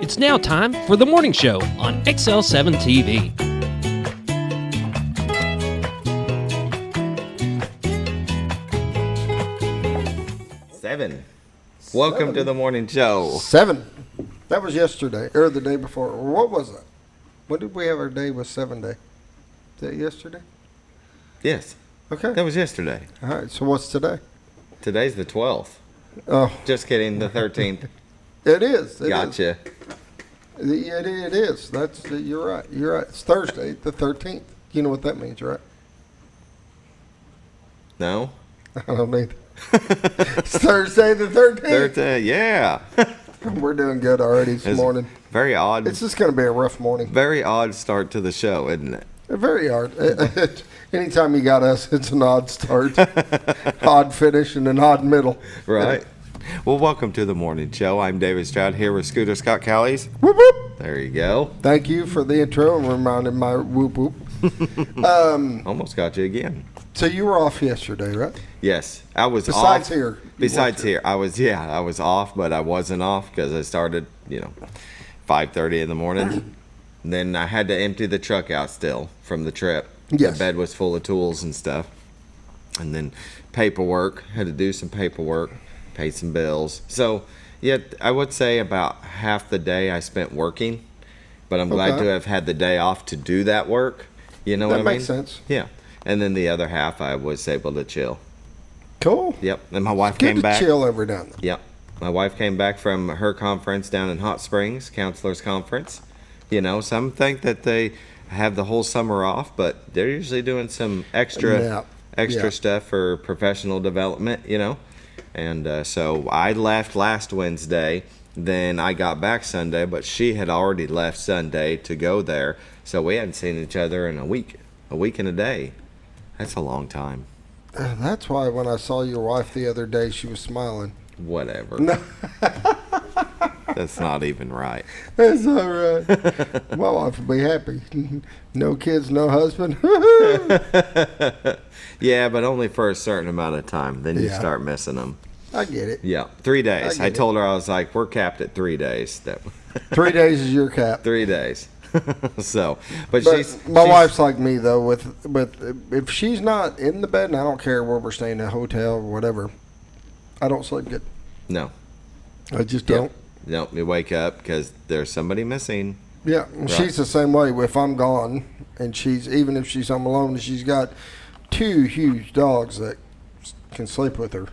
It's now time for the morning show on XL7-TV. Seven. Welcome to the morning show. 7. That was yesterday, or the day before. Or what was that? When did we have our day with 7 day? Is that yesterday? Yes. Okay. That was yesterday. All right, so what's today? Today's the 12th. Oh. Just kidding, the 13th. It is. Gotcha. It is. You're right. You're right. It's Thursday, the 13th. You know what that means, right? No? I don't either. It's Thursday, the 13th. Yeah. We're doing good already this morning. Very odd. It's just going to be a rough morning. Very odd start to the show, isn't it? Very odd. Anytime you got us, it's an odd start, odd finish, and an odd middle. Right. Well, welcome to the morning show. I'm David Stroud here with Scooter Scott Callies. Whoop, whoop. There you go. Thank you for the intro and reminding my whoop whoop. Almost got you again. So you were off yesterday, right? Yes, I was Besides off. here. Besides here, I was off, but I wasn't off because I started, 5:30 in the morning. Then I had to empty the truck out still from the trip. Yes. The bed was full of tools and stuff. And then paperwork, had to do some paperwork, pay some bills. So, yeah, I would say about half the day I spent working, but I'm glad to have had the day off to do that work. You know what I mean? That makes sense. Yeah. And then the other half I was able to chill. Cool. Yep. And my wife Good came to back. chill every now and then. Yep. My wife came back from her conference down in Hot Springs, counselor's conference. Some think that they have the whole summer off, but they're usually doing some extra stuff for professional development, And so I left last Wednesday. Then I got back Sunday, but she had already left Sunday to go there. So we hadn't seen each other in a week and a day. That's a long time. That's why when I saw your wife the other day, she was smiling. Whatever. No. That's not even right. That's all right. My wife will be happy. No kids, no husband. Yeah, but only for a certain amount of time. Then you start missing them. I get it. Yeah, 3 days. I told her, I was like, we're capped at 3 days. 3 days is your cap. 3 days. So, but my wife's like me though. With if she's not in the bed, and I don't care where we're staying, a hotel or whatever, I don't sleep good. No, I just don't. No, you wake up because there's somebody missing. Yeah, right. She's the same way. If I'm gone, and even if she's home alone, and she's got 2 huge dogs that can sleep with her,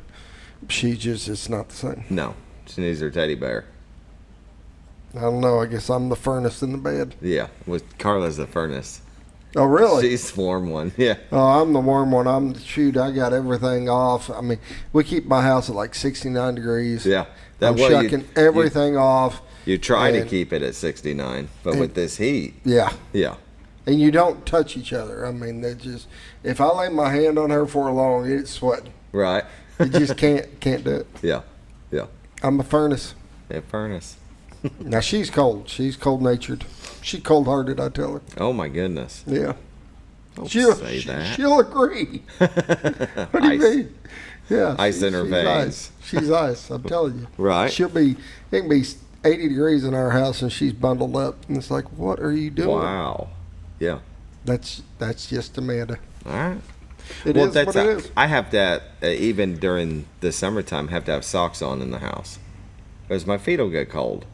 it's not the same. No, she needs her teddy bear. I don't know. I guess I'm the furnace in the bed. Yeah, Carla's the furnace. Oh, really? She's the warm one, yeah. Oh, I'm the warm one. I got everything off. I mean, we keep my house at like 69 degrees. Yeah. I'm shucking everything off. You try to keep it at 69, but with this heat. Yeah. Yeah. And you don't touch each other. I mean, if I lay my hand on her for long, it's sweating. Right. You just can't do it. Yeah. Yeah. I'm a furnace. A furnace. Now, she's cold. She's cold-natured. She's cold-hearted, I tell her. Oh, my goodness. Yeah. Don't say that. She'll agree. What do you mean? Yeah. Ice in her veins. Ice. She's ice, I'm telling you. Right. It can be 80 degrees in our house, and she's bundled up. And it's like, what are you doing? Wow. Yeah. That's just Amanda. All right. It is what it is. I have to, even during the summertime, have to have socks on in the house. Because my feet will get cold.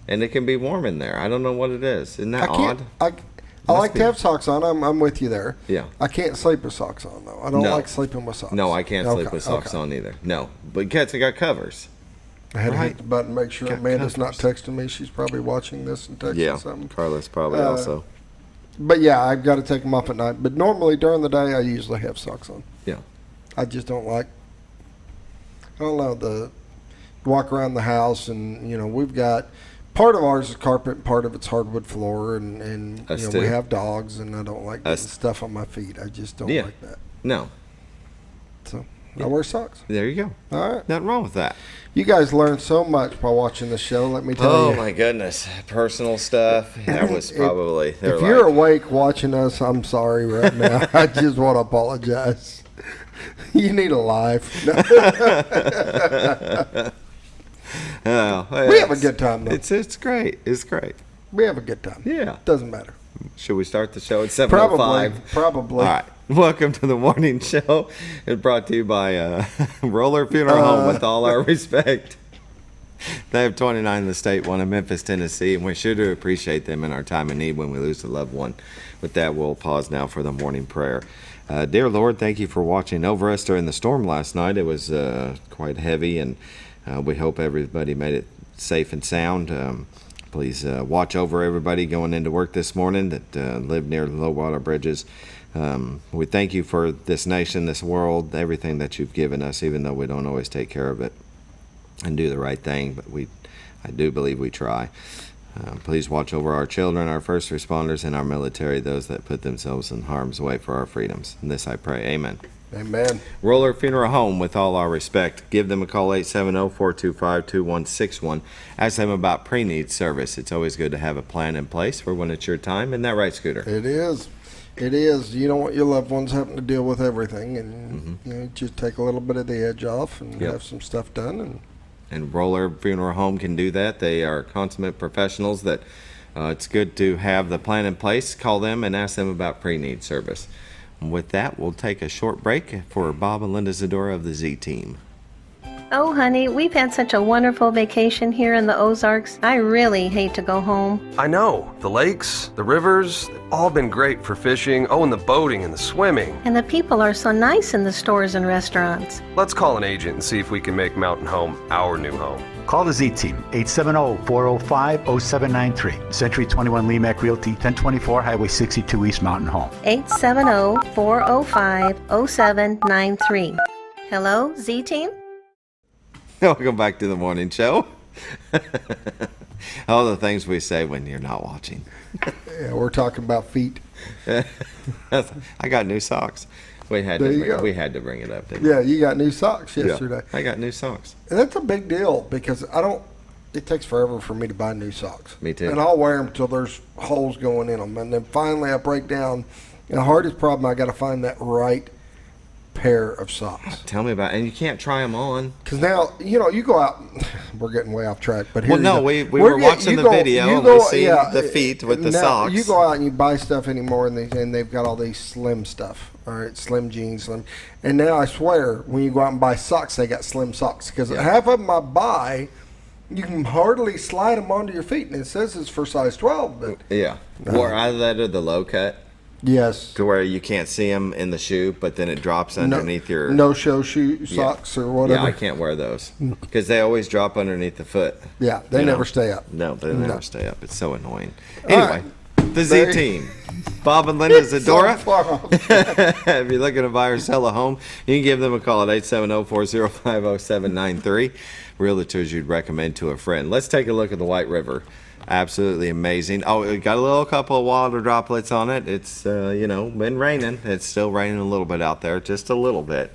And it can be warm in there. I don't know what it is. Isn't that odd? I like to have socks on. I'm with you there. Yeah. I can't sleep with socks on, though. I don't like sleeping with socks. No, I can't sleep with socks on either. No. But cats, I got covers. I had to hit the button to make sure Amanda's not texting me. She's probably watching this and texting something. Carla's probably also. But, yeah, I've got to take them off at night. But normally during the day, I usually have socks on. Yeah. I just don't like, walk around the house and, we've got, part of ours is carpet, part of it's hardwood floor, and we have dogs, and I don't like getting stuff on my feet. I just don't like that. No. So I wear socks. There you go. All right. Nothing wrong with that. You guys learn so much by watching the show, let me tell you. Oh, my goodness. Personal stuff. That was probably... If you're awake watching us, I'm sorry right now. I just want to apologize. You need a life. We have a good time, though. It's great. It's great. We have a good time. Yeah. Doesn't matter. Should we start the show at 7:05? Probably. All right. Welcome to the morning show. It's brought to you by Roller Funeral Home, with all our respect. They have 29 in the state, one in Memphis, Tennessee, and we sure do appreciate them in our time of need when we lose a loved one. With that, we'll pause now for the morning prayer. Dear Lord, thank you for watching over us during the storm last night. It was quite heavy, and we hope everybody made it safe and sound. Please watch over everybody going into work this morning that live near low water bridges. We thank you for this nation, this world, everything that you've given us, even though we don't always take care of it and do the right thing, but I do believe we try. Please watch over our children, our first responders, and our military, those that put themselves in harm's way for our freedoms. And this I pray. Amen. Amen. Roller Funeral Home, with all our respect. Give them a call, 870-425-2161. Ask them about pre-need service. It's always good to have a plan in place for when it's your time. Isn't that right, Scooter? It is. It is. You don't want your loved ones having to deal with everything, and just take a little bit of the edge off and have some stuff done. And Roller Funeral Home can do that. They are consummate professionals that it's good to have the plan in place. Call them and ask them about pre-need service. And with that, we'll take a short break for Bob and Linda Zadora of the Z Team. Oh, honey, we've had such a wonderful vacation here in the Ozarks. I really hate to go home. I know. The lakes, the rivers, they've all been great for fishing. Oh, and the boating and the swimming. And the people are so nice in the stores and restaurants. Let's call an agent and see if we can make Mountain Home our new home. Call the Z-Team, 870-405-0793. Century 21 Lemac Realty, 1024 Highway 62 East Mountain Home. 870-405-0793. Hello, Z-Team? Welcome back to the morning show. All the things we say when you're not watching. Yeah, we're talking about feet. I got new socks. We had to bring it up, didn't we? Yeah, you got new socks yesterday. Yeah, I got new socks. And that's a big deal because it takes forever for me to buy new socks. Me too. And I'll wear them until there's holes going in them. And then finally I break down. And the hardest problem, I got to find that right pair of socks. Tell me about it. And you can't try them on. Because now, you go out. We're getting way off track. But here we were watching the video and we see the feet with the socks. You go out and you buy stuff anymore and they've got all these slim stuff. All right, slim jeans, slim. And now I swear, when you go out and buy socks, they got slim socks. Because half of them I buy, you can hardly slide them onto your feet. And it says it's for size 12. But or either that or the low cut. Yes. To where you can't see them in the shoe, but then it drops underneath your... No-show shoe socks or whatever. Yeah, I can't wear those. Because they always drop underneath the foot. Yeah, they never stay up. No, they never stay up. It's so annoying. Anyway, the Z-Team. Bob and Linda Zadora. If you're looking to buy or sell a home, you can give them a call at 870-405-0793. Realtors you'd recommend to a friend. Let's take a look at the White River. Absolutely amazing. Oh, it got a couple of water droplets on it. It's, been raining. It's still raining a little bit out there, just a little bit.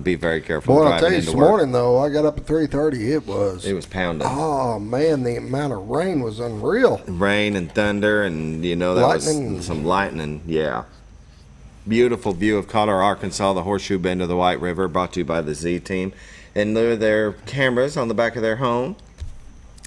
Be very careful. Boy, I'll tell you, this morning, though, I got up at 3:30. It was pounding. Oh, man, the amount of rain was unreal. Rain and thunder, and, that lightning. Was some lightning. Yeah. Beautiful view of Colorado, Arkansas, the Horseshoe Bend of the White River, brought to you by the Z-Team. And their cameras on the back of their home.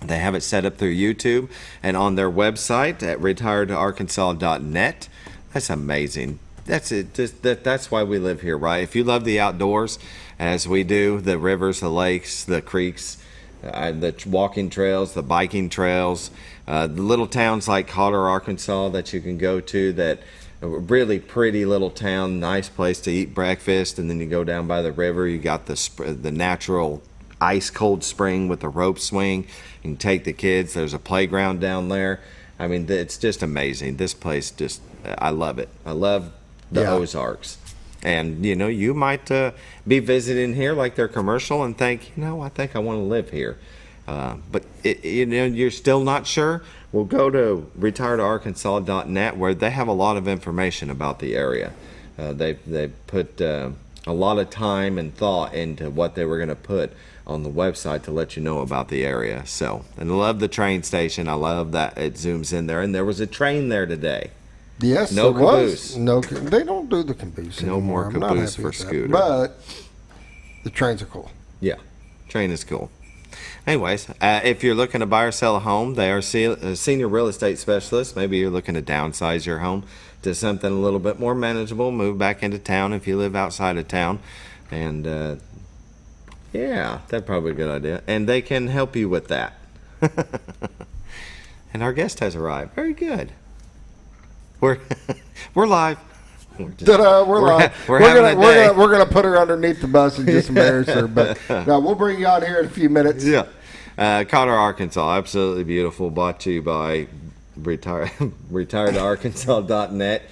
They have it set up through YouTube and on their website at retiredtoarkansas.net. That's amazing. That's it. That's why we live here, right? If you love the outdoors, as we do, the rivers, the lakes, the creeks, the walking trails, the biking trails, the little towns like Colorado, Arkansas that you can go to, that really pretty little town, nice place to eat breakfast, and then you go down by the river. You got the natural ice cold spring with a rope swing. You can take the kids. There's a playground down there. I mean, it's just amazing. This place I love it. I love the Ozarks. And, you might be visiting here like their commercial and think, I think I want to live here. But, you're still not sure? Well, go to retiredtoarkansas.net where they have a lot of information about the area. They put a lot of time and thought into what they were going to put on the website to let you know about the area. So, and I love the train station. I love that it zooms in there. And there was a train there today. Yes, no caboose. No, they don't do the caboose anymore. No more caboose for Scooter. But the trains are cool. Yeah, train is cool. Anyways, if you're looking to buy or sell a home, they are senior real estate specialists. Maybe you're looking to downsize your home to something a little bit more manageable, move back into town if you live outside of town. And yeah, that's probably a good idea. And they can help you with that. And our guest has arrived. Very good. We're live. We're live. We're gonna put her underneath the bus and just embarrass her. But no, we'll bring you on here in a few minutes. Yeah. Cotter, Arkansas, absolutely beautiful. Brought to you by retiredarkansas.net.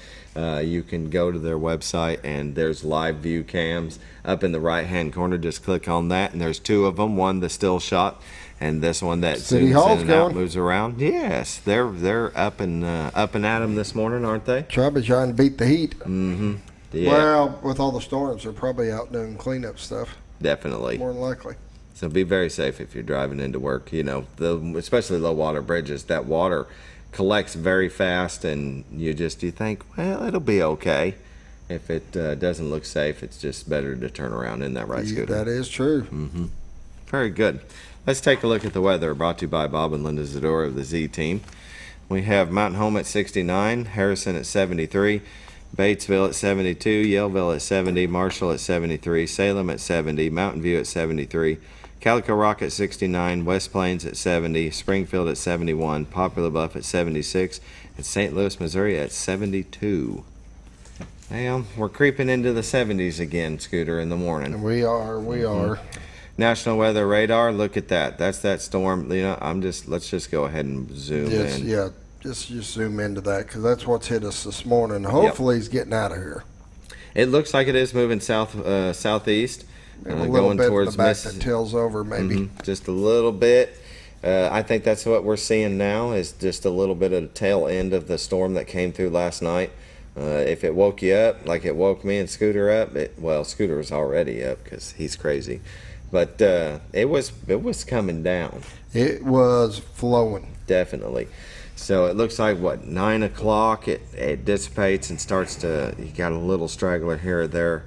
You can go to their website and there's live view cams up in the right hand corner. Just click on that and there's two of them. One the still shot and this one that City zooms Hall's in and out, going. moves around. Yes, they're up and at 'em this morning, aren't they? Trying to beat the heat. Mm-hmm. Yeah. Well, with all the storms, they're probably out doing cleanup stuff. Definitely. More than likely. So be very safe if you're driving into work. You know, especially low water bridges, that water collects very fast, and you think, well, it'll be okay. If it doesn't look safe, it's just better to turn around. Isn't that right, Scooter? That is true. Mm-hmm. Very good. Let's take a look at the weather, brought to you by Bob and Linda Zadora of the Z Team. We have Mountain Home at 69, Harrison at 73, Batesville at 72, Yellville at 70, Marshall at 73, Salem at 70, Mountain View at 73, Calico Rock at 69, West Plains at 70, Springfield at 71, Poplar Bluff at 76, and St. Louis, Missouri at 72. Well, we're creeping into the 70s again, Scooter, in the morning. We are. National Weather Radar, look at that. That's that storm. You know, let's just go ahead and zoom in. Yeah, just zoom into that because that's what's hit us this morning. Hopefully he's getting out of here. It looks like it is moving southeast, A little going bit towards in the back that tails over, maybe. just a little bit. I think that's what we're seeing now is just a little bit of the tail end of the storm that came through last night. If it woke you up like it woke me and Scooter up, Scooter was already up because he's crazy. But it was coming down. It was flowing. Definitely. So it looks like, 9 o'clock, it dissipates and starts to, you got a little straggler here or there.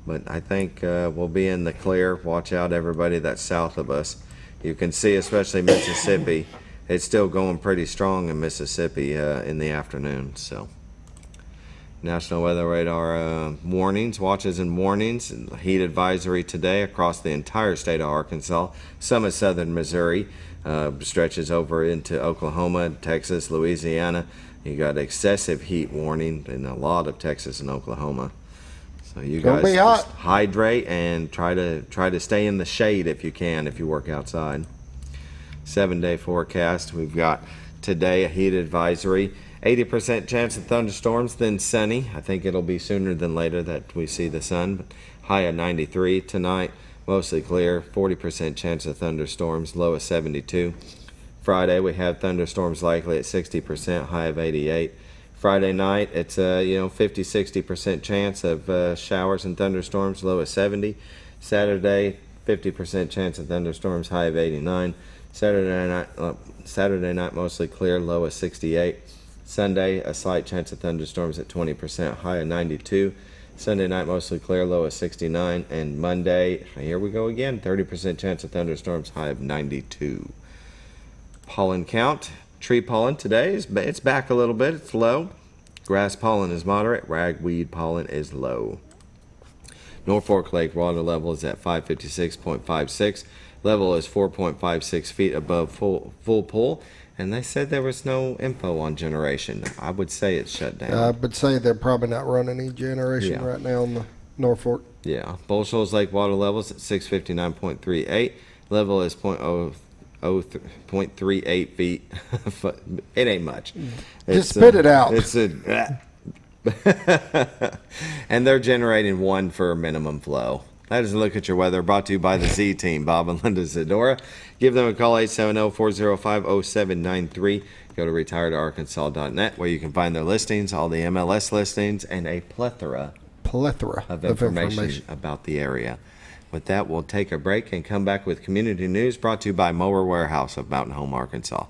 But I think we'll be in the clear. Watch out, everybody that's south of us. You can see, especially Mississippi, it's still going pretty strong in Mississippi in the afternoon. So National Weather Radar warnings, watches and warnings. Heat advisory today across the entire state of Arkansas. Some of southern Missouri stretches over into Oklahoma, Texas, Louisiana. You got excessive heat warning in a lot of Texas and Oklahoma. So you guys just hydrate and try to stay in the shade if you can, if you work outside. 7-day forecast. We've got today a heat advisory. 80% chance of thunderstorms, then sunny. I think it'll be sooner than later that we see the sun. But high of 93 tonight, mostly clear. 40% chance of thunderstorms, low of 72. Friday we have thunderstorms likely at 60%, high of 88. Friday night it's 50-60% chance of showers and thunderstorms, low of 70. Saturday 50% chance of thunderstorms, high of 89. Saturday night mostly clear, low of 68. Sunday, a slight chance of thunderstorms at 20%, high of 92. Sunday night, mostly clear, low of 69. And Monday, here we go again, 30% chance of thunderstorms, high of 92. Pollen count. Tree pollen today, it's back a little bit. It's low. Grass pollen is moderate. Ragweed pollen is low. Norfolk Lake water level is at 556.56. Level is 4.56 feet above full pool. And they said there was no info on generation. I would say it's shut down. I would say they're probably not running any generation right now on the Norfolk. Yeah. Bull Shoals Lake water levels at 659.38. Level is 0.38 feet. It ain't much. Just spit it out. And they're generating 1 for minimum flow. That is a look at your weather, brought to you by the Z Team, Bob and Linda Zadora. Give them a call, 870-405-0793. Go to retiredarkansas.net where you can find their listings, all the MLS listings, and a plethora of information about the area. With that, we'll take a break and come back with community news brought to you by Mower Warehouse of Mountain Home, Arkansas.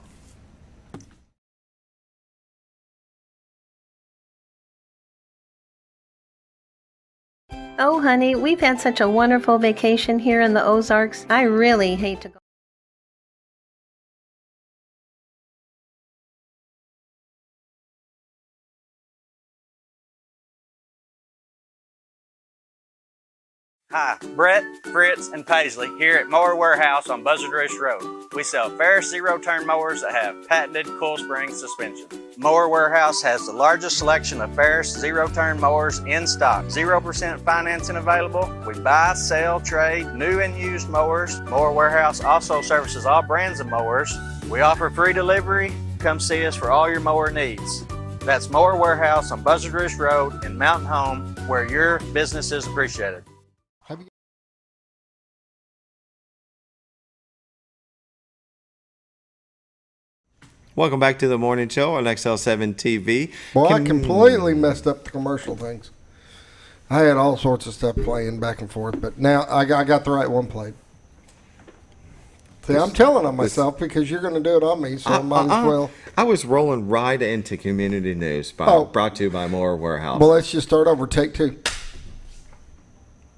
Oh, honey, we've had such a wonderful vacation here in the Ozarks. I really hate to go. Hi, Brett, Fritz, and Paisley here at Mower Warehouse on Buzzard Roost Road. We sell Ferris zero-turn mowers that have patented coil spring suspension. Mower Warehouse has the largest selection of Ferris zero-turn mowers in stock. 0% financing available. We buy, sell, trade new and used mowers. Mower Warehouse also services all brands of mowers. We offer free delivery. Come see us for all your mower needs. That's Mower Warehouse on Buzzard Roost Road in Mountain Home, where your business is appreciated. Welcome back to the morning show on XL7-TV. Well, I completely messed up the commercial things. I had all sorts of stuff playing back and forth, but now I got the right one played. See, I'm telling on myself because you're going to do it on me, so I might as well. I was rolling right into community news brought to you by Mower Warehouse. Well, let's just start over. Take two.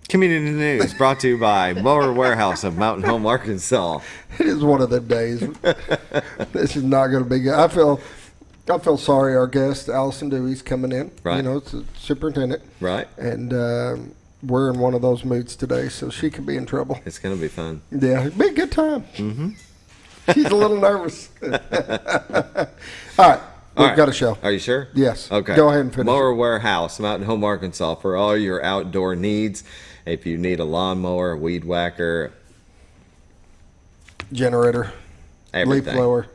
Community news brought to you by Mower Warehouse of Mountain Home, Arkansas. It is one of the days. This is not going to be good. I feel sorry. Our guest, Allyson Dewey's coming in. Right. You know, it's a superintendent. Right. And we're in one of those moods today, so she could be in trouble. It's going to be fun. Yeah, it'd be a good time. Mm-hmm. She's a little nervous. All right. We've got a show. Are you sure? Yes. Okay. Go ahead and finish. Mower Warehouse, Mountain Home, Arkansas, for all your outdoor needs. If you need a lawnmower, a weed whacker, generator, everything. leaf blower,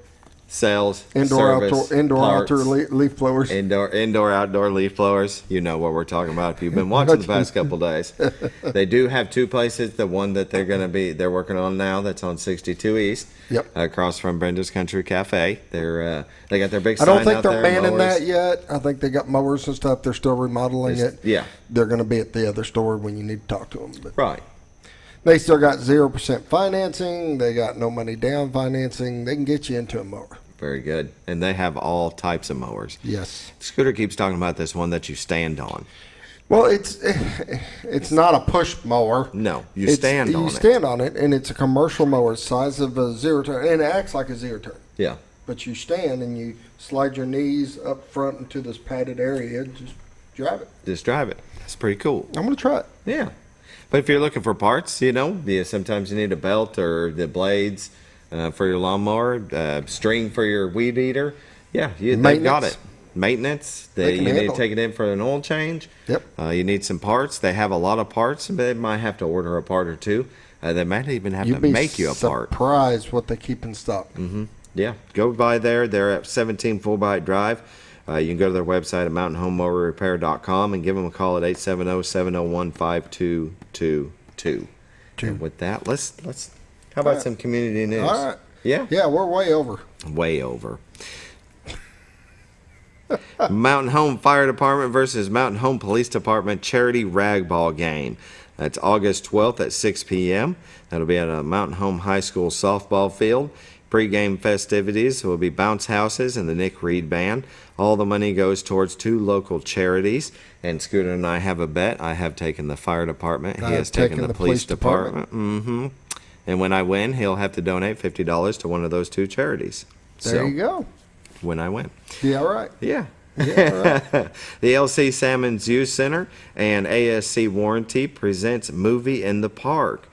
sales, indoor, service, outdoor leaf blowers, indoor, outdoor leaf blowers. You know what we're talking about if you've been watching the past couple days. They do have two places. The one that they're working on now, that's on 62 East. Yep. Across from Brenda's Country Cafe. They got their big I sign don't think out they're there, manning mowers. that yet. I think they got mowers and stuff. They're still remodeling it. Yeah. They're going to be at the other store when you need to talk to them. But Right. they still got 0% financing. They got no money down financing. They can get you into a mower. Very good. And they have all types of mowers. Yes. Scooter keeps talking about this one that you stand on. Well, it's not a push mower. No, you stand on it. You stand on it, and it's a commercial mower, size of a zero-turn, and it acts like a zero-turn. Yeah. But you stand and you slide your knees up front into this padded area. Just drive it. Just drive it. That's pretty cool. I'm going to try it. Yeah. But if you're looking for parts, sometimes you need a belt or the blades for your lawnmower, string for your weed eater. Yeah, they've got it. Maintenance. You need to take it in for an oil change. Yep. You need some parts. They have a lot of parts, but they might have to order a part or two. They might even have to make you a part. Surprised what they keep in stock. Mm-hmm. Yeah. Go by there. They're at 17 Fulbright Drive. You can go to their website at mountainhomemowerrepair.com and give them a call at 870-701-5222. And with that, let's how about some community news? All right. Yeah? Yeah, we're way over. Way over. Mountain Home Fire Department versus Mountain Home Police Department charity rag ball game. That's August 12th at 6 p.m. That'll be at a Mountain Home High School softball field. Pre-game festivities will be bounce houses and the Nick Reed Band. All the money goes towards 2 local charities. And Scooter and I have a bet. I have taken the fire department. He has taken the police department. Mm-hmm. And when I win, he'll have to donate $50 to one of those 2 charities. There you go. When I win. Yeah, right. Yeah. Yeah, right. The LC Salmons Youth Center and ASC Warranty presents Movie in the Park.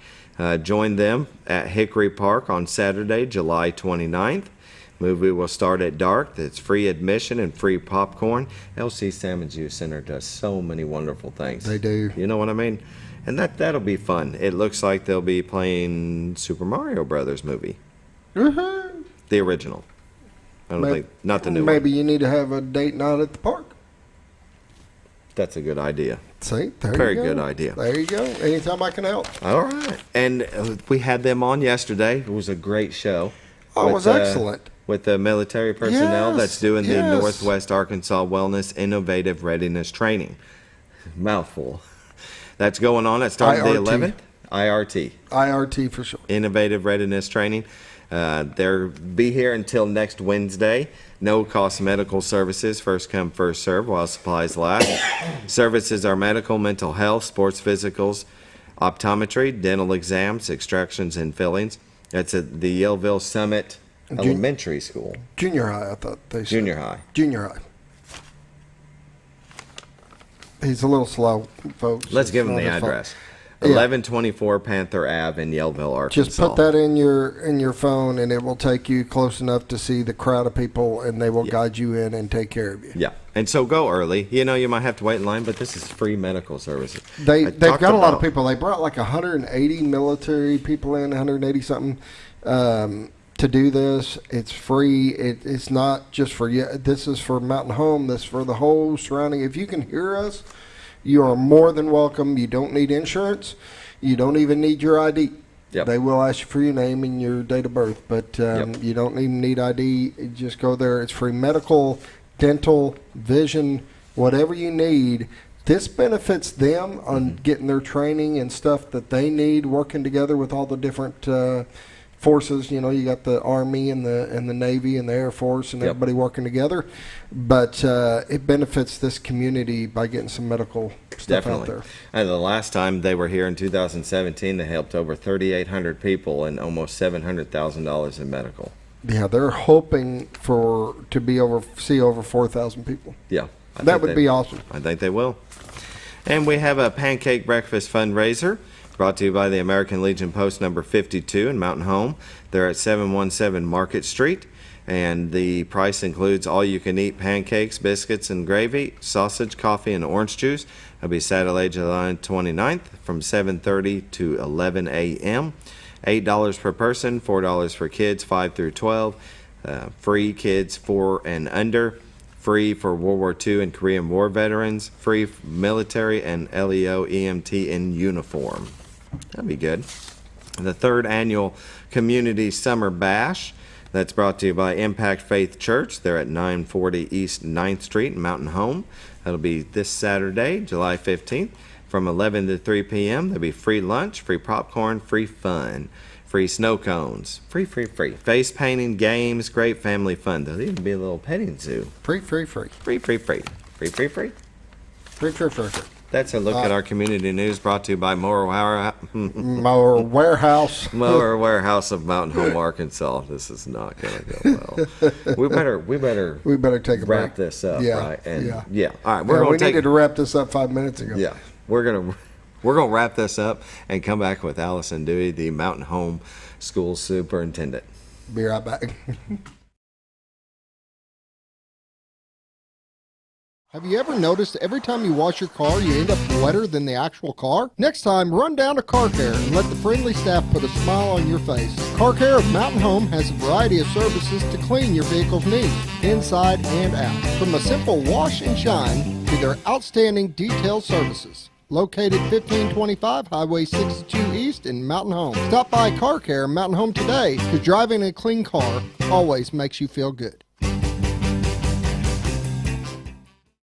Join them at Hickory Park on Saturday, July 29th. Movie will start at dark. It's free admission and free popcorn. LC Salmons Youth Center does so many wonderful things. They do. You know what I mean? And that'll be fun. It looks like they'll be playing Super Mario Brothers movie. Mm-hmm. The original. I don't think, not the new one. Maybe you need to have a date night at the park. That's a good idea. See, there Very you go. good idea. There you go. Anytime I can help. All right. And we had them on yesterday. It was a great show. Oh, it was excellent. With the military personnel that's doing the yes. Northwest Arkansas Wellness Innovative Readiness Training. Mouthful. That's going on. It started the 11th. IRT. IRT for sure. Innovative Readiness Training. They'll be here until next Wednesday. No cost medical services, first come, first serve while supplies last. Services are medical, mental health, sports physicals, optometry, dental exams, extractions, and fillings. That's at the Yellville Summit Elementary School. Junior high, I thought they said. Junior high. Junior high. He's a little slow, folks. Let's give him the address. 1124 Panther Ave in Yellville, Arkansas. Just put that in your phone, and it will take you close enough to see the crowd of people, and they will guide you in and take care of you. Yeah, and so go early. You know, you might have to wait in line, but this is free medical services. They've got a lot of people. They brought like 180 military people in, 180 something, to do this. It's free. It's not just for you. This is for Mountain Home. This is for the whole surrounding. If you can hear us, you are more than welcome. You don't need insurance. You don't even need your ID. Yep. They will ask you for your name and your date of birth, but you don't even need ID. Just go there. It's free medical, dental, vision, whatever you need. This benefits them on getting their training and stuff that they need, working together with all the different forces. You know, you got the Army and the Navy and the Air Force and everybody working together. But it benefits this community by getting some medical stuff out there. And the last time they were here in 2017, they helped over 3,800 people and almost $700,000 in medical. Yeah, they're hoping to see over 4,000 people. Yeah. That would be awesome. I think they will. And we have a pancake breakfast fundraiser brought to you by the American Legion Post number 52 in Mountain Home. They're at 717 Market Street. And the price includes all-you-can-eat pancakes, biscuits, and gravy, sausage, coffee, and orange juice. It'll be Saturday, July 29th from 7:30 to 11 a.m. $8 per person, $4 for kids 5 through 12, free kids 4 and under, free for World War II and Korean War veterans, free military and LEO EMT in uniform. That'd be good. The third annual Community Summer Bash. That's brought to you by Impact Faith Church. They're at 940 East 9th Street in Mountain Home. That'll be this Saturday, July 15th, from 11 to 3 p.m. There'll be free lunch, free popcorn, free fun, free snow cones, free. Face painting, games, great family fun. There'll even be a little petting zoo. Free. That's a look at our community news brought to you by Mower Warehouse of Mountain Home, Arkansas. This is not going to go well. We better take a wrap break. this up, right? And All right, we needed to wrap this up 5 minutes ago. Yeah, we're gonna wrap this up and come back with Allyson Dewey, the Mountain Home School Superintendent. Be right back. Have you ever noticed every time you wash your car, you end up wetter than the actual car? Next time, run down to Car Care and let the friendly staff put a smile on your face. Car Care of Mountain Home has a variety of services to clean your vehicle's needs, inside and out. From a simple wash and shine to their outstanding detailed services. Located 1525 Highway 62 East in Mountain Home. Stop by Car Care Mountain Home today, because driving a clean car always makes you feel good.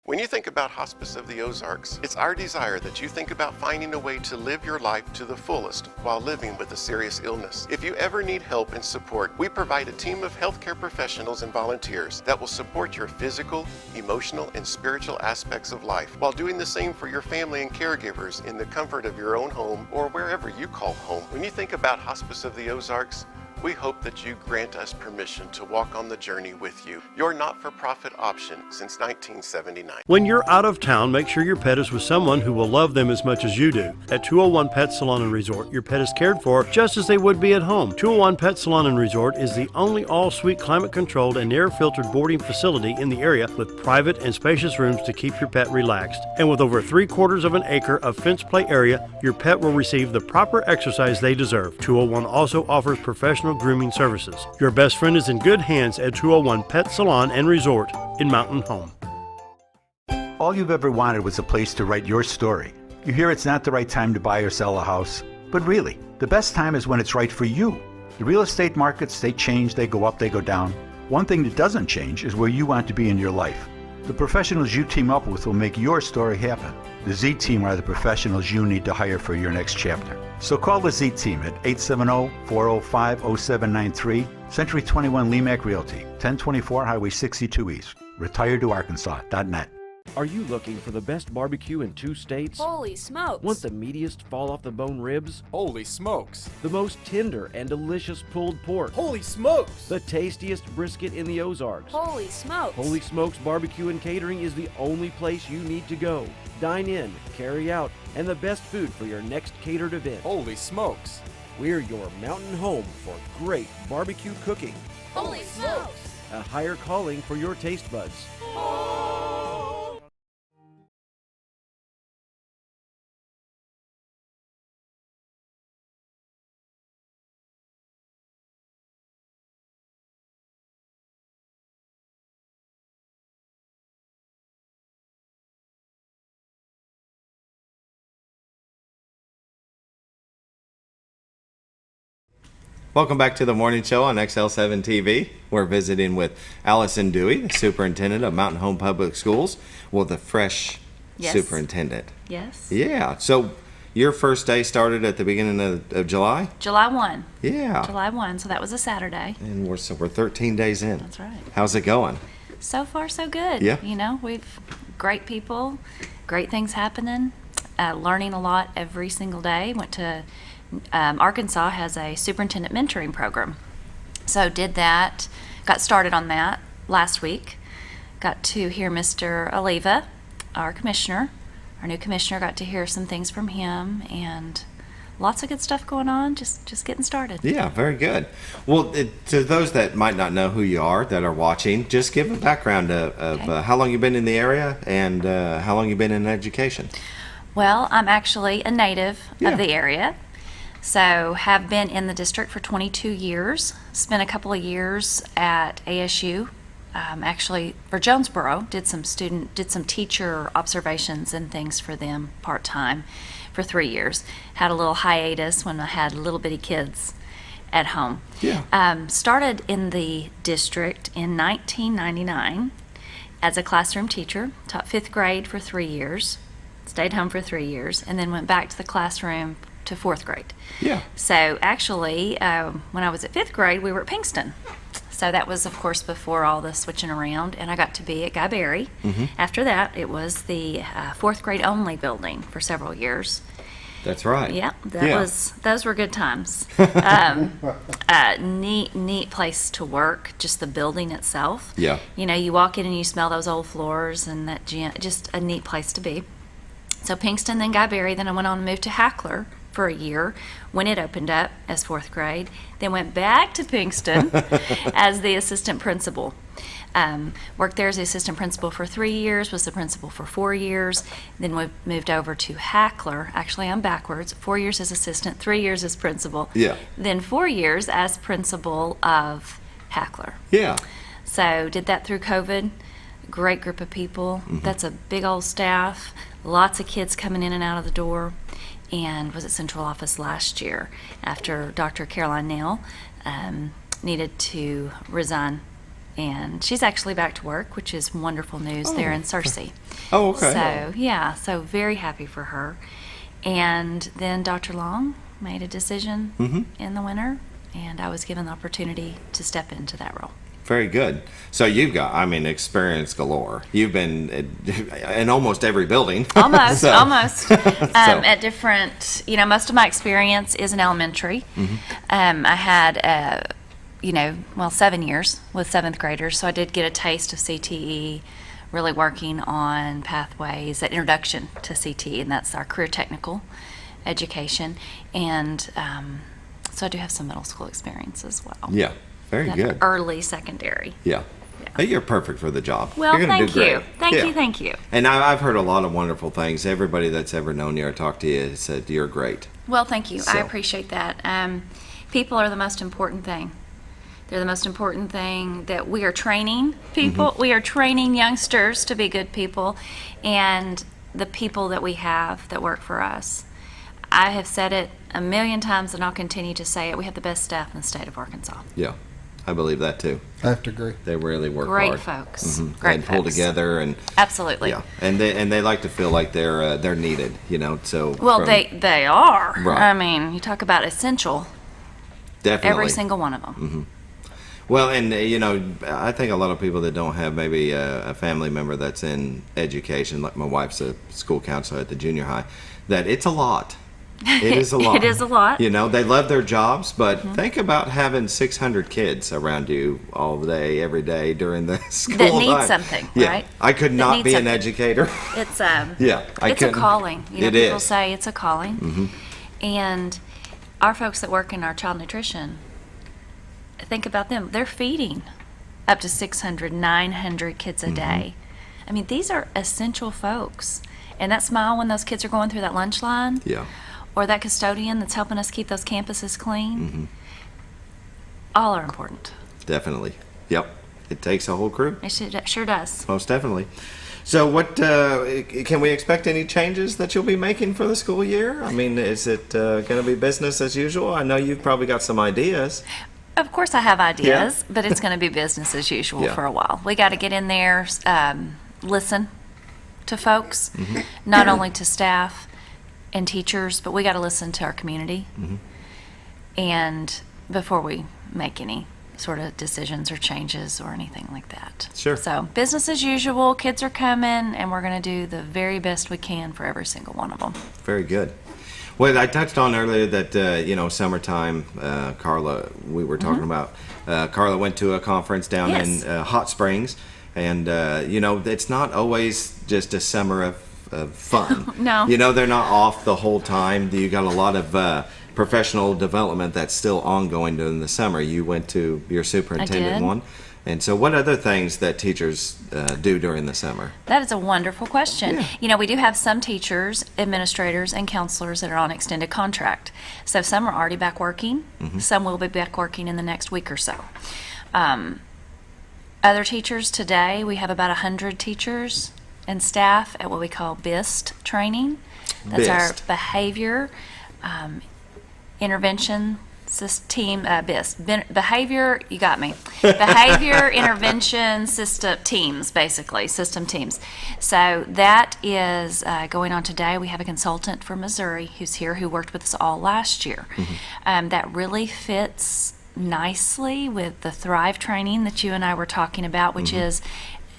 When you think about Hospice of the Ozarks, it's our desire that you think about finding a way to live your life to the fullest while living with a serious illness. If you ever need help and support, we provide a team of healthcare professionals and volunteers that will support your physical, emotional, and spiritual aspects of life while doing the same for your family and caregivers in the comfort of your own home or wherever you call home. When you think about Hospice of the Ozarks, we hope that you grant us permission to walk on the journey with you. Your not-for-profit option since 1979. When you're out of town, make sure your pet is with someone who will love them as much as you do. At 201 Pet Salon and Resort, your pet is cared for just as they would be at home. 201 Pet Salon and Resort is the only all-suite climate-controlled and air-filtered boarding facility in the area with private and spacious rooms to keep your pet relaxed. And with over 3/4 of an acre of fenced play area, your pet will receive the proper exercise they deserve. 201 also offers professional grooming services. Your best friend is in good hands at 201 Pet Salon and Resort in Mountain Home. All you've ever wanted was a place to write your story. You hear it's not the right time to buy or sell a house, but really, the best time is when it's right for you. The real estate markets, they change, they go up, they go down. One thing that doesn't change is where you want to be in your life. The professionals you team up with will make your story happen. The Z Team are the professionals you need to hire for your next chapter. So call the Z Team at 870-405-0793, Century 21 Lemac Realty, 1024 Highway 62 East, retiredtoarkansas.net. Are you looking for the best barbecue in 2 states? Holy smokes! Want the meatiest fall-off-the-bone ribs? Holy smokes! The most tender and delicious pulled pork? Holy smokes! The tastiest brisket in the Ozarks? Holy smokes! Holy Smokes Barbecue and Catering is the only place you need to go. Dine in, carry out, and the best food for your next catered event. Holy smokes! We're your mountain home for great barbecue cooking. Holy smokes! A higher calling for your taste buds. Welcome back to the morning show on XL7-TV. We're visiting with Allyson Dewey, the superintendent of Mountain Home Public Schools. Well, the fresh superintendent. Yes. Yeah. So your first day started at the beginning of July? July 1. Yeah. July 1, so that was a Saturday. And we're 13 days in. That's right. How's it going? So far, so good. Yeah. You know, we've great people, great things happening, learning a lot every single day. Went to Arkansas has a superintendent mentoring program. So did that, got started on that last week. Got to hear Mr. Oliva, our commissioner, our new commissioner, got to hear some things from him, and lots of good stuff going on, just getting started. Yeah, very good. Well, to those that might not know who you are, that are watching, just give a background of how long you've been in the area and how long you've been in education. Well, I'm actually a native of the area. So have been in the district for 22 years, spent a couple of years at ASU, actually for Jonesboro, did some teacher observations and things for them part-time for 3 years. Had a little hiatus when I had little bitty kids at home. Yeah. Started in the district in 1999 as a classroom teacher, taught 5th grade for 3 years, stayed home for 3 years, and then went back to the classroom to 4th grade. Yeah. So actually, when I was at 5th grade, we were at Pinkston. So that was, of course, before all the switching around, and I got to be at Guy Berry. Mm-hmm. After that, it was the 4th grade only building for several years. That's right. Yeah, those were good times. Neat place to work, just the building itself. Yeah. You know, you walk in and you smell those old floors and that gym, just a neat place to be. So Pinkston, then Guy Berry, then I went on and moved to Hackler for a year when it opened up as 4th grade, then went back to Pinkston as the assistant principal. Worked there as the assistant principal for 3 years, was the principal for 4 years, then we moved over to Hackler. Actually, I'm backwards. 4 years as assistant, 3 years as principal. Yeah. Then 4 years as principal of Hackler. Yeah. So did that through COVID. Great group of people. Mm-hmm. That's a big old staff. Lots of kids coming in and out of the door. And was at central office last year after Dr. Caroline Nail needed to resign. And she's actually back to work, which is wonderful news there in Searcy. Oh, okay. So, yeah, so very happy for her. And then Dr. Long made a decision in the winter, and I was given the opportunity to step into that role. Very good. So you've got, experience galore. You've been in almost every building. Almost. At different, most of my experience is in elementary. Mm-hmm. I had, 7 years with 7th graders, so I did get a taste of CTE, really working on pathways, that introduction to CTE, and that's our career technical education. And so I do have some middle school experience as well. Yeah. Very good. Early secondary. Yeah. Hey, you're perfect for the job. Well, you're thank do you. Great. Thank you. And I've heard a lot of wonderful things. Everybody that's ever known you or talked to you has said you're great. Well, thank you. So. I appreciate that. People are the most important thing. They're the most important thing that we are training people. Mm-hmm. We are training youngsters to be good people, and the people that we have that work for us. I have said it a million times, and I'll continue to say it. We have the best staff in the state of Arkansas. Yeah. I believe that too. I have to agree. They really work Great hard. Folks. Mm-hmm. Great and pull folks. together and absolutely. Yeah, and they like to feel like they're needed. So they are. Right. You talk about essential. Definitely. Every single one of them. Mm-hmm. Well, and I think a lot of people that don't have maybe a family member that's in education, like my wife's a school counselor at the junior high, that it's a lot. It is a lot. It is a lot. They love their jobs, but think about having 600 kids around you all day, every day during the school that need time. something, yeah. right? I could not be an educator. It's it's a calling. People is. say it's a calling. Mm-hmm. And our folks that work in our child nutrition, think about them. They're feeding up to 600, 900 kids a day. I mean, these are essential folks. And that smile when those kids are going through that lunch line, or that custodian that's helping us keep those campuses clean, all are important. Definitely. Yep. It takes a whole crew. It sure does. Most definitely. So what can we expect any changes that you'll be making for the school year? I mean, is it going to be business as usual? I know you've probably got some ideas. Of course I have ideas, but it's going to be business as usual for a while. We got to get in there, listen to folks, not only to staff and teachers, but we got to listen to our community. And before we make any sort of decisions or changes or anything like that. Sure. So business as usual, kids are coming, and we're going to do the very best we can for every single one of them. Very good. Well, I touched on earlier that, summertime, Carla, we were talking about, Carla went to a conference down in Hot Springs, and, it's not always just a summer of fun. No. They're not off the whole time. You got a lot of professional development that's still ongoing during the summer. You went to your superintendent one. And so what other things that teachers do during the summer? That is a wonderful question. Yeah. We do have some teachers, administrators, and counselors that are on extended contract. So some are already back working. Some will be back working in the next week or so. Other teachers today, we have about 100 teachers and staff at what we call BIST training. That's our behavior intervention team, BIST. Behavior, you got me. Behavior intervention system teams, basically, system teams. So that is going on today. We have a consultant from Missouri who's here who worked with us all last year. That really fits nicely with the Thrive training that you and I were talking about, which is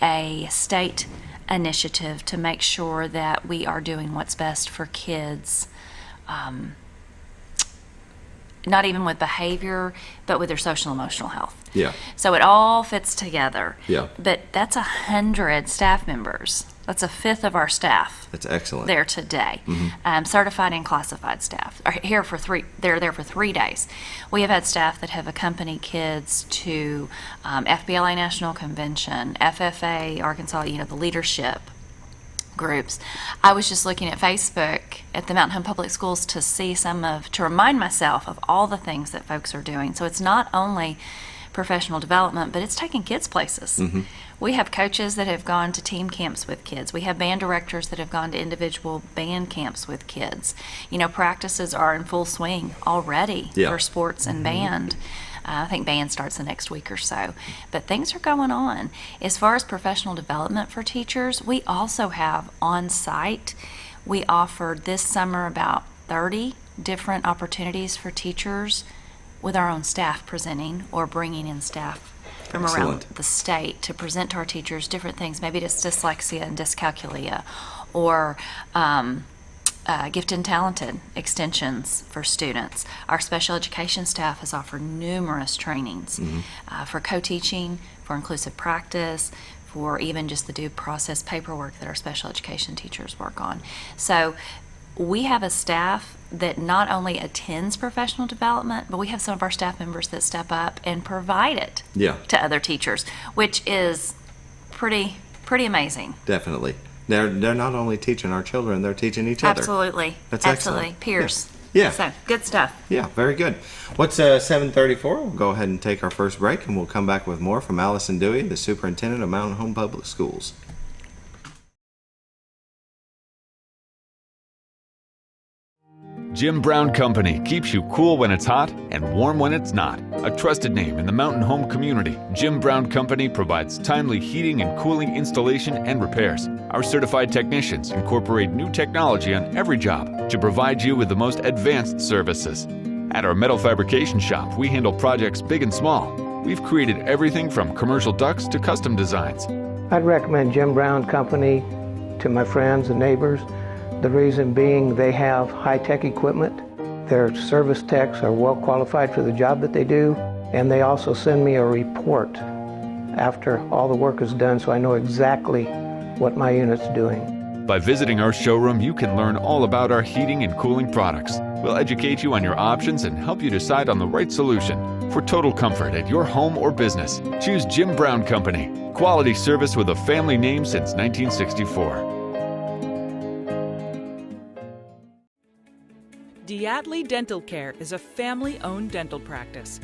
a state initiative to make sure that we are doing what's best for kids, not even with behavior, but with their social emotional health. Yeah. So it all fits together. Yeah. But that's 100 staff members. That's a fifth of our staff. That's excellent. There today. Certified and classified staff are here for they're there for 3 days. We have had staff that have accompanied kids to FBLA National Convention, FFA, Arkansas, the leadership groups. I was just looking at Facebook at the Mountain Home Public Schools to remind myself of all the things that folks are doing. So it's not only professional development, but it's taking kids places. We have coaches that have gone to team camps with kids. We have band directors that have gone to individual band camps with kids. Practices are in full swing already for sports and band. I think band starts the next week or so. But things are going on. As far as professional development for teachers, we also have on-site. We offered this summer about 30 different opportunities for teachers with our own staff presenting or bringing in staff from around the state to present to our teachers different things, maybe it's dyslexia and dyscalculia, or gifted and talented extensions for students. Our special education staff has offered numerous trainings for co-teaching, for inclusive practice, for even just the due process paperwork that our special education teachers work on. So we have a staff that not only attends professional development, but we have some of our staff members that step up and provide it to other teachers, which is pretty amazing. Definitely. They're not only teaching our children, they're teaching each other. Absolutely. That's absolutely. excellent. Peers. Yeah. So good stuff. Yeah, very good. What's 7:34? We'll go ahead and take our first break, and we'll come back with more from Allyson Dewey, the Superintendent of Mountain Home Public Schools. Jim Brown Company keeps you cool when it's hot and warm when it's not. A trusted name in the mountain home community, Jim Brown Company provides timely heating and cooling installation and repairs. Our certified technicians incorporate new technology on every job to provide you with the most advanced services. At our metal fabrication shop, we handle projects big and small. We've created everything from commercial ducts to custom designs. I'd recommend Jim Brown Company to my friends and neighbors. The reason being they have high-tech equipment. Their service techs are well qualified for the job that they do, and they also send me a report after all the work is done so I know exactly what my unit's doing. By visiting our showroom, you can learn all about our heating and cooling products. We'll educate you on your options and help you decide on the right solution. For total comfort at your home or business, choose Jim Brown Company. Quality service with a family name since 1964. Diatley Dental Care is a family-owned dental practice.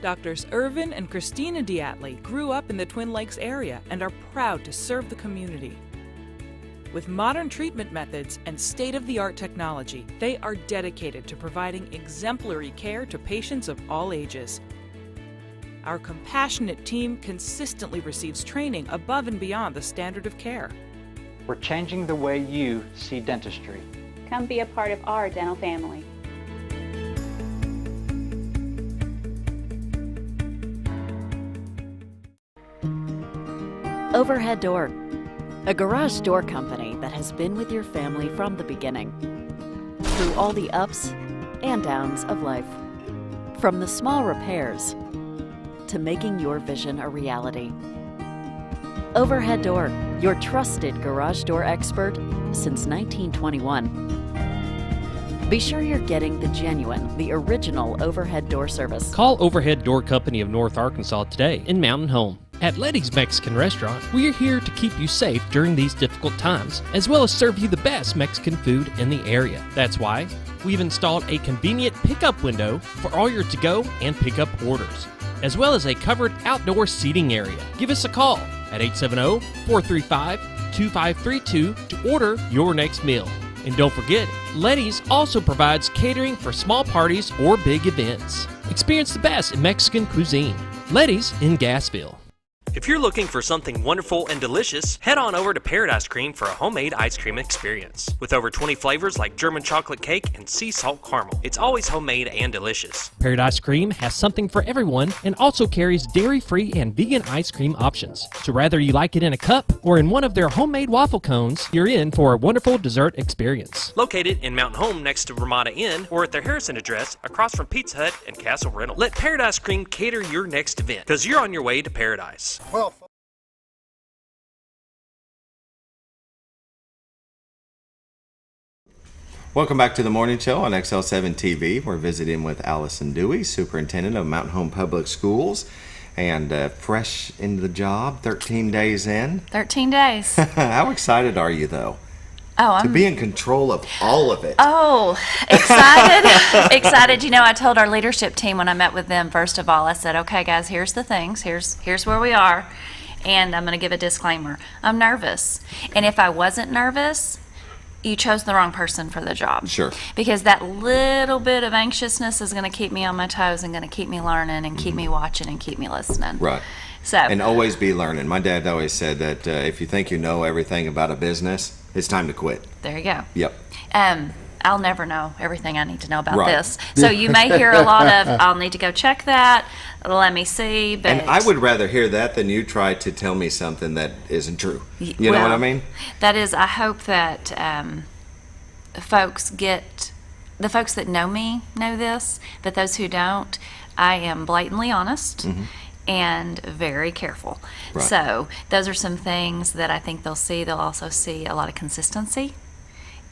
Doctors Irvin and Christina Diatley grew up in the Twin Lakes area and are proud to serve the community. With modern treatment methods and state-of-the-art technology, they are dedicated to providing exemplary care to patients of all ages. Our compassionate team consistently receives training above and beyond the standard of care. We're changing the way you see dentistry. Come be a part of our dental family. Overhead Door, a garage door company that has been with your family from the beginning, through all the ups and downs of life. From the small repairs to making your vision a reality. Overhead Door, your trusted garage door expert since 1921. Be sure you're getting the genuine, the original overhead door service. Call Overhead Door Company of North Arkansas today in Mountain Home. At Letty's Mexican Restaurant, we are here to keep you safe during these difficult times, as well as serve you the best Mexican food in the area. That's why we've installed a convenient pickup window for all your to-go and pickup orders, as well as a covered outdoor seating area. Give us a call at 870-435-2532 to order your next meal. And don't forget, Letty's also provides catering for small parties or big events. Experience the best in Mexican cuisine. Letty's in Gassville. If you're looking for something wonderful and delicious, head on over to Paradise Cream for a homemade ice cream experience. With over 20 flavors like German chocolate cake and sea salt caramel, it's always homemade and delicious. Paradise Cream has something for everyone and also carries dairy-free and vegan ice cream options. So whether you like it in a cup or in one of their homemade waffle cones, you're in for a wonderful dessert experience. Located in Mountain Home next to Ramada Inn or at their Harrison address across from Pizza Hut and Castle Rental. Let Paradise Cream cater your next event because you're on your way to paradise. Welcome back to the morning show on XL7-TV. We're visiting with Allyson Dewey, Superintendent of Mountain Home Public Schools, and fresh into the job, 13 days in. 13 days. How excited are you, though? Oh, to be in control of all of it. Oh, excited. Excited. You know, I told our leadership team when I met with them, first of all, I said, okay, guys, here's the things. Here's where we are. And I'm going to give a disclaimer. I'm nervous. And if I wasn't nervous, you chose the wrong person for the job. Sure. Because that little bit of anxiousness is going to keep me on my toes and going to keep me learning and keep me watching and keep me listening. Right. So. And always be learning. My dad always said that if you think you know everything about a business, it's time to quit. There you go. Yep. I'll never know everything I need to know about Right. this. So you may hear a lot of, I'll need to go check that, let me see. But And I would rather hear that than you try to tell me something that isn't true. You know what I mean? That is, I hope that the folks that know me know this, but those who don't, I am blatantly honest. Mm-hmm. And very careful. Right. So those are some things that I think they'll see. They'll also see a lot of consistency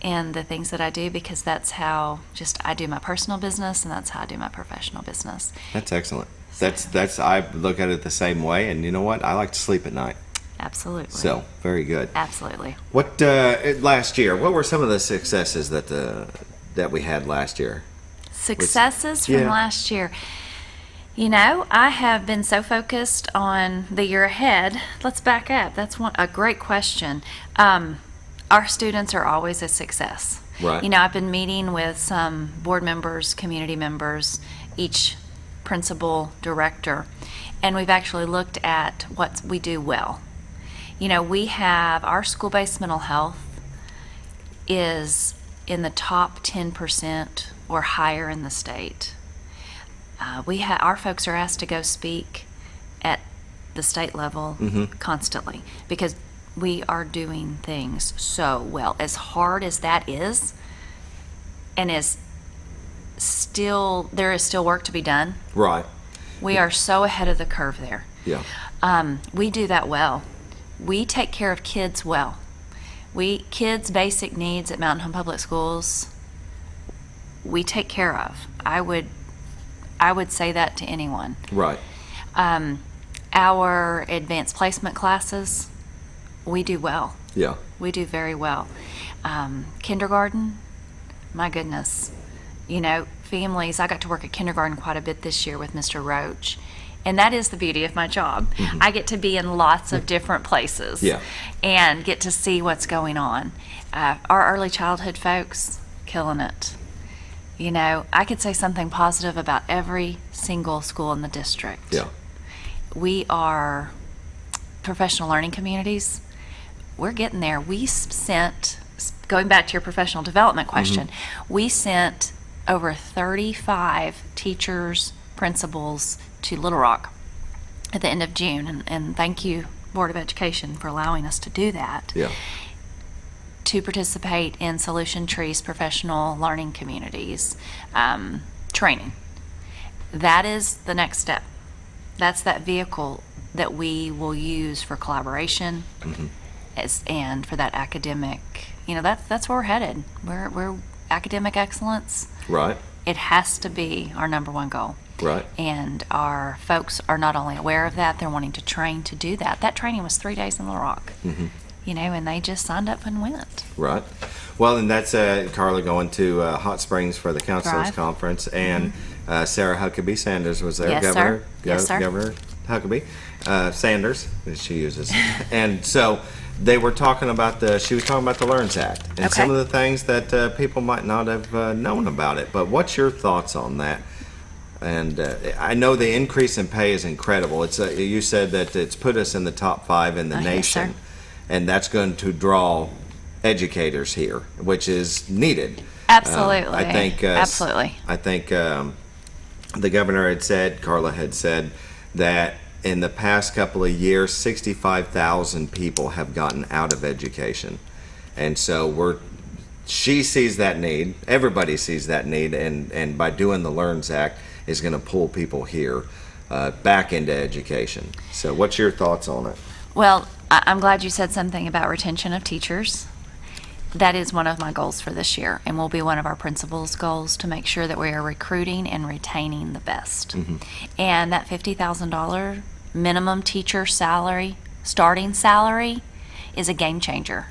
in the things that I do, because that's how I do my personal business, and that's how I do my professional business. That's excellent. That's I look at it the same way, and you know what? I like to sleep at night. Absolutely. So, very good. Absolutely. What last year? What were some of the successes that we had last year? Successes from last year. You know, I have been so focused on the year ahead. Let's back up. That's a great question. Our students are always a success. Right. You know, I've been meeting with some board members, community members, each principal, director, and we've actually looked at what we do well. You know, we have our school-based mental health is in the top 10% or higher in the state. our folks are asked to go speak at the state level constantly because we are doing things so well. As hard as that is, and there is still work to be done. Right. We are so ahead of the curve there. Yeah. We do that well. We take care of kids well. Kids' basic needs at Mountain Home Public Schools, we take care of. I would say that to anyone. Right. Our advanced placement classes, we do well. Yeah. We do very well. Kindergarten, my goodness. Families, I got to work at kindergarten quite a bit this year with Mr. Roach. And that is the beauty of my job. I get to be in lots of different places and get to see what's going on. Our early childhood folks, killing it. I could say something positive about every single school in the district. Yeah. We are professional learning communities. We're getting there. We sent, going back to your professional development question, we sent over 35 teachers, principals to Little Rock at the end of June, and thank you, Board of Education, for allowing us to do that. Yeah. To participate in Solution Tree's professional learning communities training. That is the next step. That's that vehicle that we will use for collaboration and for that academic. That's where we're headed. We're academic excellence. Right. It has to be our number one goal. Right. And our folks are not only aware of that, they're wanting to train to do that. That training was 3 days in Little Rock. And they just signed up and went. Right. Well, and that's Carla going to Hot Springs for the Counselors Conference, and Sarah Huckabee Sanders was there. Yes, Governor, sir. Yes, sir. Governor Huckabee Sanders, as she uses. And so they were talking about she was talking about the LEARNS Act and some of the things that people might not have known about it. But what's your thoughts on that? And I know the increase in pay is incredible. It's you said that it's put us in the top 5 in the nation. Yes, sir. And that's going to draw educators here, which is needed. Absolutely. I think. Absolutely. I think the governor had said, Carla had said, that in the past couple of years, 65,000 people have gotten out of education, and so she sees that need. Everybody sees that need, and by doing the LEARNS Act is going to pull people here back into education. So, what's your thoughts on it? Well, I'm glad you said something about retention of teachers. That is one of my goals for this year, and will be one of our principals' goals, to make sure that we are recruiting and retaining the best. And that $50,000 minimum teacher salary, starting salary, is a game changer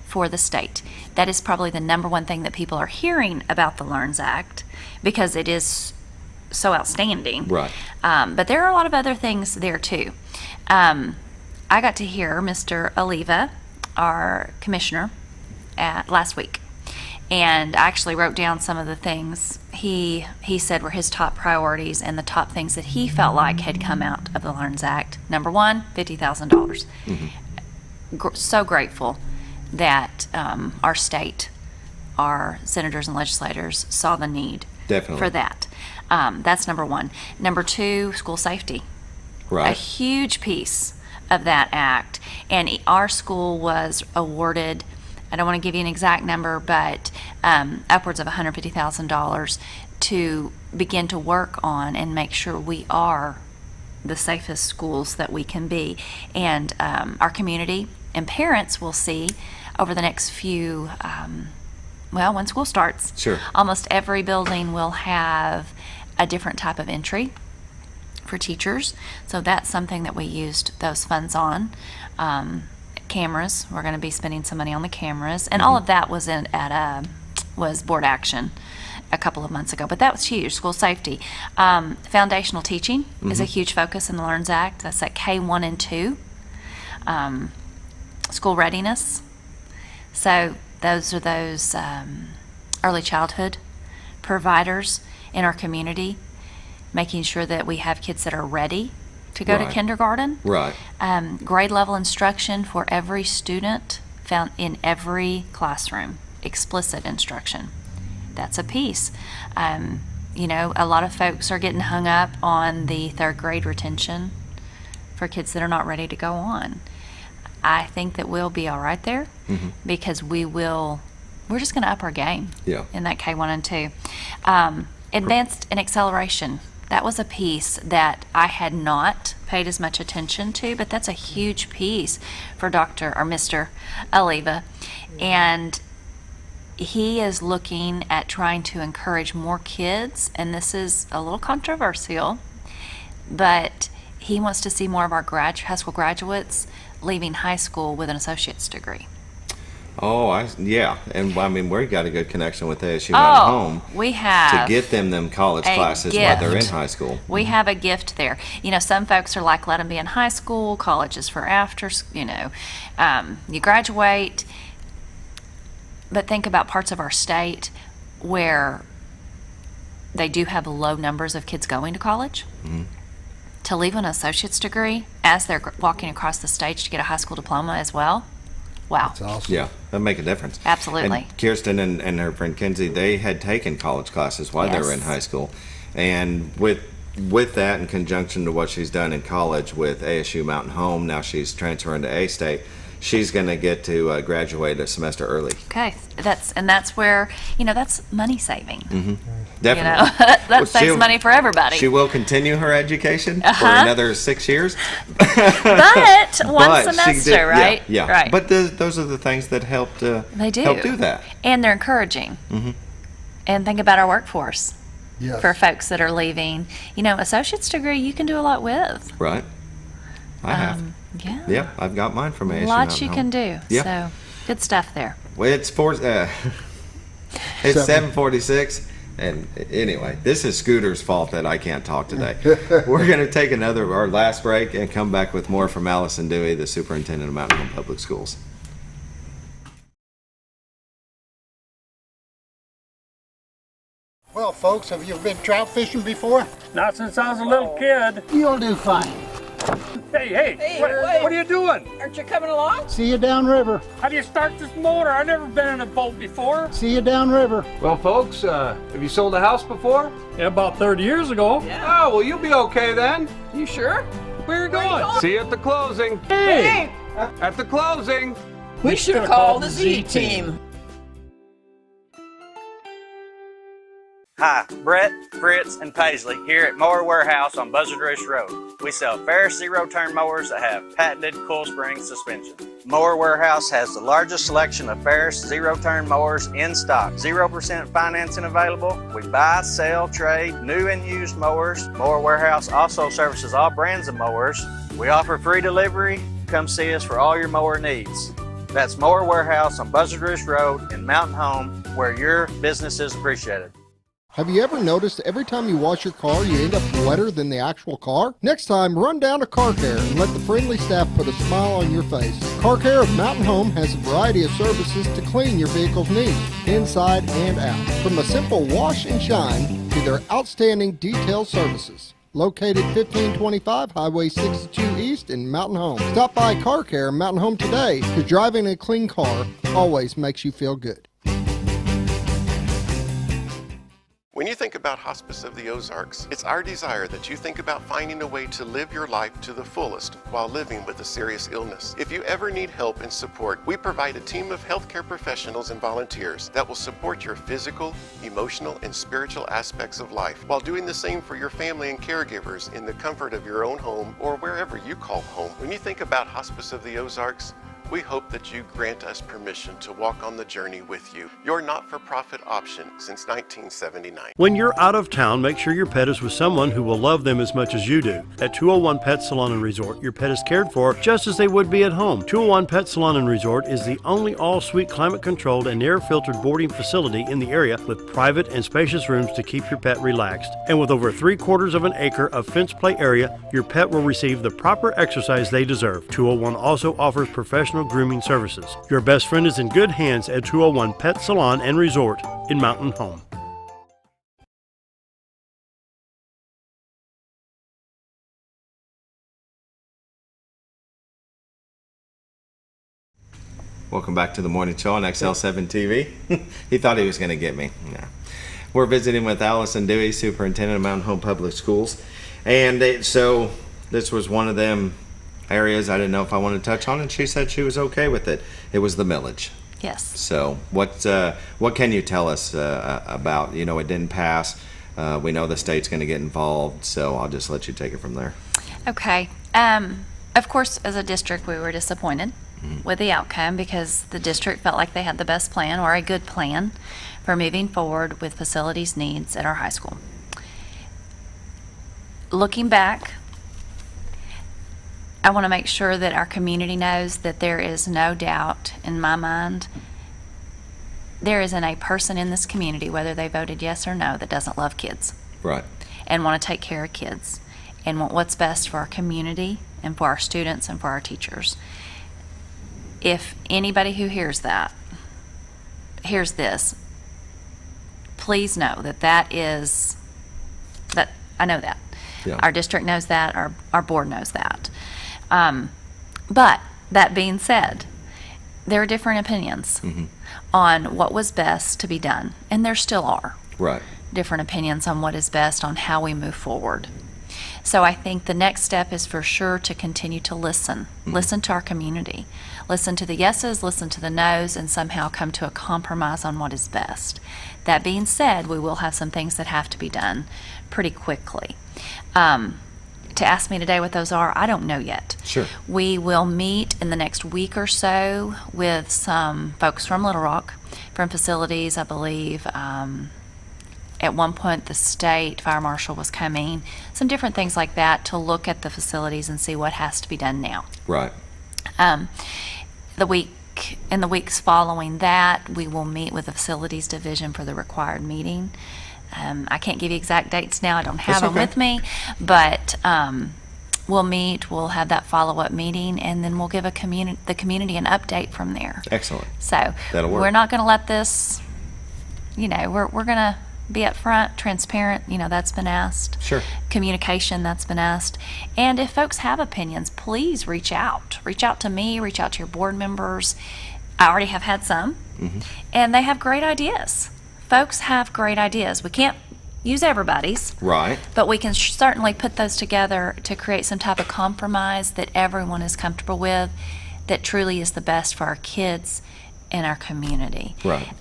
for the state. That is probably the number one thing that people are hearing about the LEARNS Act, because it is so outstanding. Right. But there are a lot of other things there too. I got to hear Mr. Oliva, our commissioner, last week, and I actually wrote down some of the things he said were his top priorities and the top things that he felt like had come out of the LEARNS Act. Number one, $50,000. So grateful that our state, our senators and legislators saw the need for that. That's number one. Number two, school safety. Right. A huge piece of that act, and our school was awarded, I don't want to give you an exact number, but upwards of $150,000 to begin to work on and make sure we are the safest schools that we can be. And our community and parents will see over the next few, when school starts, almost every building will have a different type of entry for teachers. So that's something that we used those funds on. Cameras, we're going to be spending some money on the cameras, and all of that was was board action a couple of months ago, but that was huge. School safety. Foundational teaching is a huge focus in the LEARNS Act. That's at K1 and 2. School readiness. So those are those early childhood providers in our community, making sure that we have kids that are ready to go to kindergarten. Right. Grade level instruction for every student found in every classroom. Explicit instruction. That's a piece. You know, a lot of folks are getting hung up on the third grade retention for kids that are not ready to go on. I think that we'll be all right there because we're just going to up our game in that K1 and 2. Advanced and acceleration. That was a piece that I had not paid as much attention to, but that's a huge piece for Dr. or Mr. Oliva. And he is looking at trying to encourage more kids, and this is a little controversial, but he wants to see more of our high school graduates leaving high school with an associate's degree. Oh, yeah. And I mean, we've got a good connection with ASU Mountain Home. We have. To get them college classes while they're in high school. We have a gift there. You know, some folks are like, let them be in high school, college is for after, you know, you graduate. But think about parts of our state where they do have low numbers of kids going to college. To leave an associate's degree as they're walking across the stage to get a high school diploma as well. Wow. That's awesome. Yeah, that'll make a difference. Absolutely. And Kirsten and her friend Kenzie, they had taken college classes while they were in high school. And with that, in conjunction to what she's done in college with ASU Mountain Home, now she's transferring to A-State, she's going to get to graduate a semester early. Okay, that's where, you know, that's money saving. Definitely. You know, that saves money for everybody. She will continue her education for another 6 years. But one semester, right? Yeah. Right. But those are the things that help do that. And they're encouraging. And think about our workforce. Yes. For folks that are leaving. You know, associate's degree you can do a lot with. Right. I have. Yeah. Yeah, I've got mine from ASU. Lots you can do. Yeah. So good stuff there. Well, it's 7:46. And anyway, this is Scooter's fault that I can't talk today. We're going to take our last break and come back with more from Allyson Dewey, the Superintendent of Mountain Home Public Schools. Well, folks, have you been trout fishing before? Not since I was a little kid. You'll do fine. Hey, what are you doing? Aren't you coming along? See you downriver. How do you start this motor? I've never been in a boat before. See you downriver. Well, folks, have you sold a house before? Yeah, about 30 years ago. Yeah. Oh, well, you'll be okay then. You sure? Where are you going? See you at the closing. Hey! At the closing. We should have called the Z-Team. Hi, Brett, Fritz, and Paisley here at Mower Warehouse on Buzzard Ridge Road. We sell Ferris zero-turn mowers that have patented coil spring suspension. Mower Warehouse has the largest selection of Ferris zero-turn mowers in stock. 0% financing available. We buy, sell, trade, new and used mowers. Mower Warehouse also services all brands of mowers. We offer free delivery. Come see us for all your mower needs. That's Mower Warehouse on Buzzard Ridge Road in Mountain Home, where your business is appreciated. Have you ever noticed every time you wash your car, you end up wetter than the actual car? Next time, run down to Car Care and let the friendly staff put a smile on your face. Car Care of Mountain Home has a variety of services to clean your vehicle's needs, inside and out. From a simple wash and shine to their outstanding detail services. Located 1525 Highway 62 East in Mountain Home. Stop by Car Care Mountain Home today, because driving a clean car always makes you feel good. When you think about Hospice of the Ozarks, it's our desire that you think about finding a way to live your life to the fullest while living with a serious illness. If you ever need help and support, we provide a team of healthcare professionals and volunteers that will support your physical, emotional, and spiritual aspects of life while doing the same for your family and caregivers in the comfort of your own home or wherever you call home. When you think about Hospice of the Ozarks, we hope that you grant us permission to walk on the journey with you. Your not-for-profit option since 1979. When you're out of town, make sure your pet is with someone who will love them as much as you do. At 201 Pet Salon and Resort, your pet is cared for just as they would be at home. 201 Pet Salon and Resort is the only all-suite climate-controlled and air-filtered boarding facility in the area with private and spacious rooms to keep your pet relaxed. And with over 3/4 of an acre of fenced play area, your pet will receive the proper exercise they deserve. 201 also offers professional grooming services. Your best friend is in good hands at 201 Pet Salon and Resort in Mountain Home. Welcome back to the morning show on XL7-TV. He thought he was going to get me. No. We're visiting with Allyson Dewey, Superintendent of Mountain Home Public Schools. And so this was one of them areas I didn't know if I wanted to touch on, and she said she was okay with it. It was the millage. Yes. So what can you tell us about, it didn't pass. We know the state's going to get involved, so I'll just let you take it from there. Okay. Of course, as a district, we were disappointed with the outcome because the district felt like they had the best plan or a good plan for moving forward with facilities needs at our high school. Looking back, I want to make sure that our community knows that there is no doubt in my mind there isn't a person in this community, whether they voted yes or no, that doesn't love kids. Right. And want to take care of kids and want what's best for our community and for our students and for our teachers. If anybody who hears this, please know that I know that. Yeah. Our district knows that, our board knows that. But that being said, there are different opinions on what was best to be done, and there still are. Right. Different opinions on what is best on how we move forward. So I think the next step is for sure to continue to listen to our community, listen to the yeses, listen to the nos, and somehow come to a compromise on what is best. That being said, we will have some things that have to be done pretty quickly. To ask me today what those are, I don't know yet. Sure. We will meet in the next week or so with some folks from Little Rock, from facilities, I believe. At one point, the state fire marshal was coming, some different things like that to look at the facilities and see what has to be done now. Right. In the weeks following that, we will meet with the facilities division for the required meeting. I can't give you exact dates now. I don't have them with me, but we'll meet. We'll have that follow-up meeting, and then we'll give the community an update from there. Excellent. So that'll work. We're not going to let this. We're going to be upfront, transparent. That's been asked. Sure. Communication, that's been asked. And if folks have opinions, please reach out. Reach out to me. Reach out to your board members. I already have had some, and they have great ideas. Folks have great ideas. We can't use everybody's. Right. But we can certainly put those together to create some type of compromise that everyone is comfortable with, that truly is the best for our kids and our community. Right.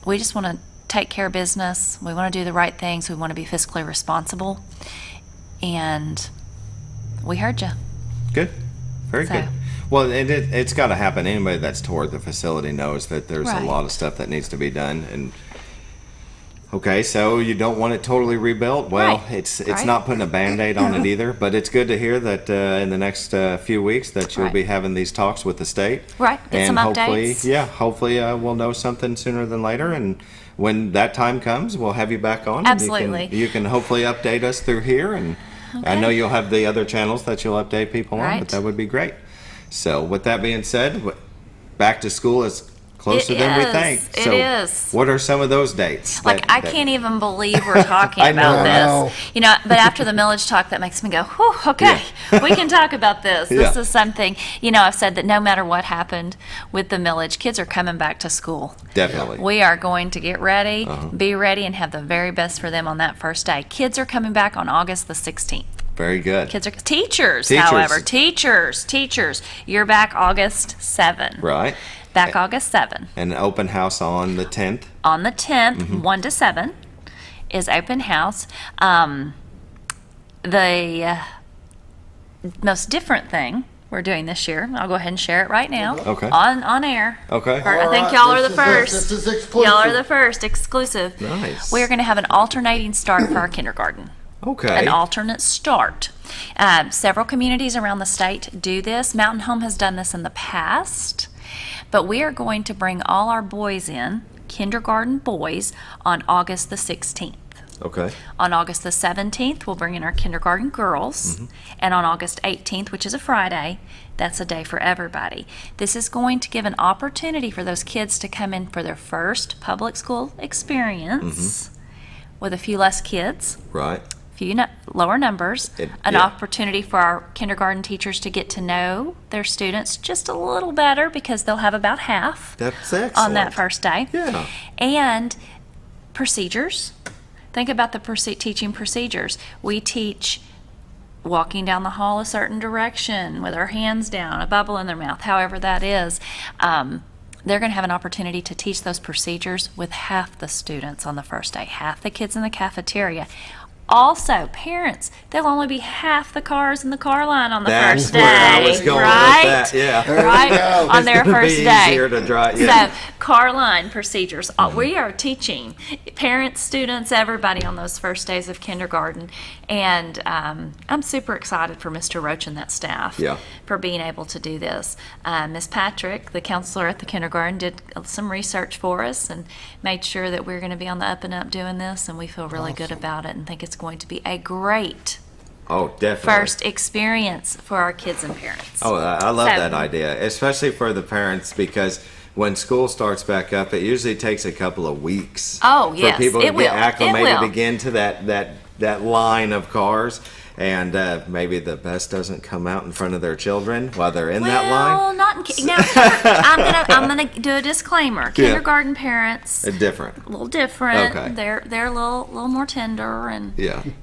We just want to take care of business. We want to do the right things. We want to be fiscally responsible. And we heard you. Good. Very good. Well, it's got to happen. Anybody that's toured the facility knows that there's a lot of stuff that needs to be done. And okay, so you don't want it totally rebuilt. Well, it's not putting a Band-Aid on it either. But it's good to hear that in the next few weeks that you'll be having these talks with the state. Right. Get some updates. Hopefully we'll know something sooner than later. And when that time comes, we'll have you back on. Absolutely. You can hopefully update us through here. And I know you'll have the other channels that you'll update people on, but that would be great. So with that being said, back to school is closer than we think. It is. What are some of those dates? I can't even believe we're talking about this. But after the millage talk, that makes me go, whew, okay, we can talk about this. This is something, I've said that no matter what happened with the millage, kids are coming back to school. Definitely. We are going to get ready, be ready, and have the very best for them on that first day. Kids are coming back on August the 16th. Very good. Teachers, however, you're back August 7. Right. Back August 7. And an open house on the 10th. On the 10th, 1 to 7 is open house. The most different thing we're doing this year, I'll go ahead and share it right now. Okay. On air. Okay. I think y'all are the first. This is exclusive. Y'all are the first, exclusive. Nice. We're going to have an alternating start for our kindergarten. Okay. An alternate start. Several communities around the state do this. Mountain Home has done this in the past. But we are going to bring all our boys in, kindergarten boys, on August the 16th. Okay. On August the 17th, we'll bring in our kindergarten girls. And on August 18th, which is a Friday, that's a day for everybody. This is going to give an opportunity for those kids to come in for their first public school experience with a few less kids. Right. Few lower numbers, an opportunity for our kindergarten teachers to get to know their students just a little better because they'll have about half That's excellent. on that first day. Yeah. And procedures. Think about the teaching procedures. We teach walking down the hall a certain direction with our hands down, a bubble in their mouth, however that is. They're going to have an opportunity to teach those procedures with half the students on the first day, half the kids in the cafeteria. Also, parents, there'll only be half the cars in the car line on the first day. That's where I was going right? with that, yeah. Right? On their first day. Easier to drive, yeah. So, car line procedures. We are teaching parents, students, everybody on those first days of kindergarten. And I'm super excited for Mr. Roach and that staff for being able to do this. Ms. Patrick, the counselor at the kindergarten, did some research for us and made sure that we're going to be on the up and up doing this, and we feel really good about it and think it's going to be a great first experience for our kids and parents. Oh, I love that idea, especially for the parents, because when school starts back up, it usually takes a couple of weeks for people to get acclimated again to that line of cars. And maybe the bus doesn't come out in front of their children while they're in that line. Well, not in now. I'm gonna do a disclaimer. Kindergarten parents different. A little different. Okay. They're a little more tender, and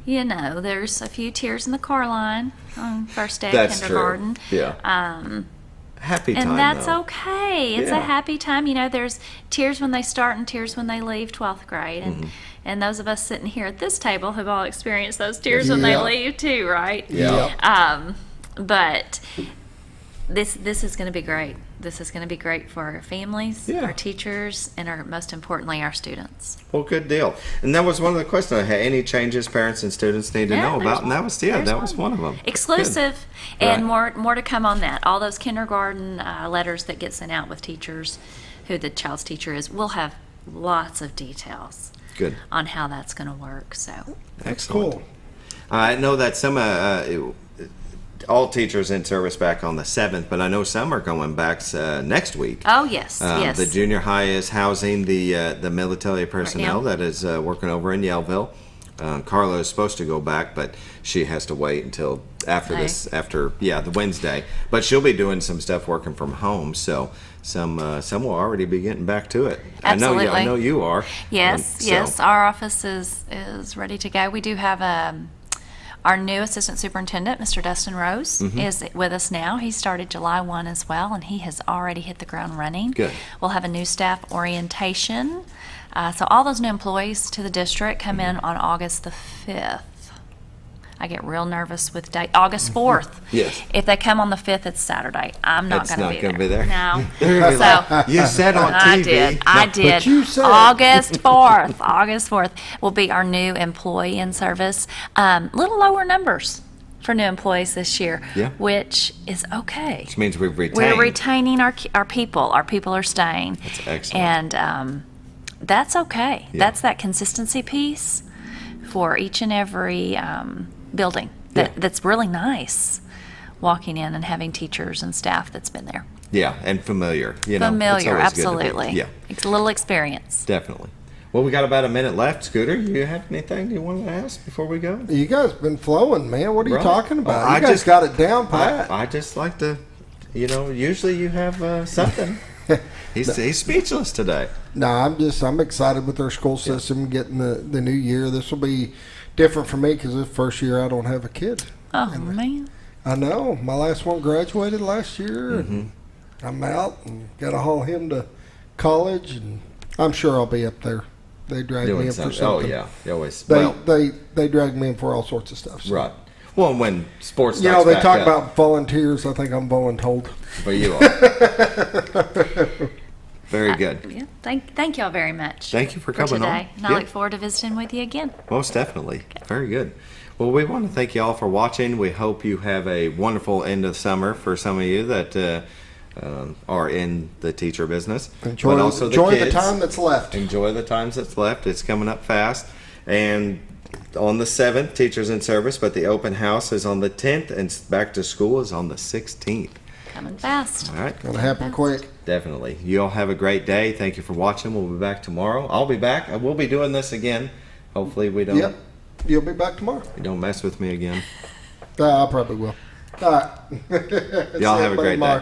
you know, there's a few tears in the car line on first day of kindergarten. True. Yeah. Happy time, and that's though. Okay. It's a happy time. You know, there's tears when they start and tears when they leave 12th grade, and those of us sitting here at this table have all experienced those tears when they leave too, right? Yeah. But this is going to be great. This is going to be great for our families, our teachers, and most importantly, our students. Well, good deal. And that was one of the questions I had. Any changes parents and students need to know about? And that was was one of them. Exclusive. Good. And more to come on that. All those kindergarten letters that get sent out with teachers, who the child's teacher is, we'll have lots of details on how that's going to work. So excellent. Cool. I know that some all teachers in service back on the 7th, but I know some are going back next week. Oh, yes, yes. The junior high is housing the military personnel that is working over in Yellville. Carla is supposed to go back, but she has to wait until after the Wednesday. But she'll be doing some stuff working from home, so some will already be getting back to it. Absolutely. I know you are. Yes, yes. Our office is ready to go. We do have our new assistant superintendent, Mr. Dustin Rose, is with us now. He started July 1 as well, and he has already hit the ground running. Good. We'll have a new staff orientation. So all those new employees to the district come in on August the 5th. I get real nervous with date. August 4th. Yes. If they come on the 5th, it's Saturday. I'm not going to be there. No. So you said on TV. I did. But you said. August 4th. August 4th will be our new employee in service. Little lower numbers for new employees this year, which is okay. Which means we're retaining our people. Our people are staying. That's excellent. And that's okay. That's that consistency piece for each and every building that's really nice, walking in and having teachers and staff that's been there. Yeah, and familiar. Familiar, absolutely. Yeah. It's a little experience. Definitely. Well, we got about a minute left. Scooter, you have anything you want to ask before we go? You guys been flowing, man. What are you talking about? You guys got it down pat. I just like to, usually you have something. He's speechless today. No, I'm excited with our school system getting the new year. This will be different for me because this first year I don't have a kid. Oh, man. I know. My last one graduated last year, and I'm out and got to haul him to college, and I'm sure I'll be up there. They drag me in for something. Oh, yeah. You always. They drag me in for all sorts of stuff. So. Right. Well, when sports starts they back talk up. about volunteers. I think I'm voluntold. But you are. Very good. Thank y'all very much. Thank you for coming today. on. And I look forward to visiting with you again. Most definitely. Okay. Very good. Well, we want to thank you all for watching. We hope you have a wonderful end of summer for some of you that are in the teacher business. Enjoy the time that's left. Enjoy the times that's left. It's coming up fast. And on the 7th, teachers in service, but the open house is on the 10th, and back to school is on the 16th. Coming fast. All right. Gonna happen quick. Definitely. You all have a great day. Thank you for watching. We'll be back tomorrow. I'll be back. I will be doing this again. Hopefully we don't. Yep. You'll be back tomorrow. You don't mess with me again. I probably will. All right. Y'all have a great day.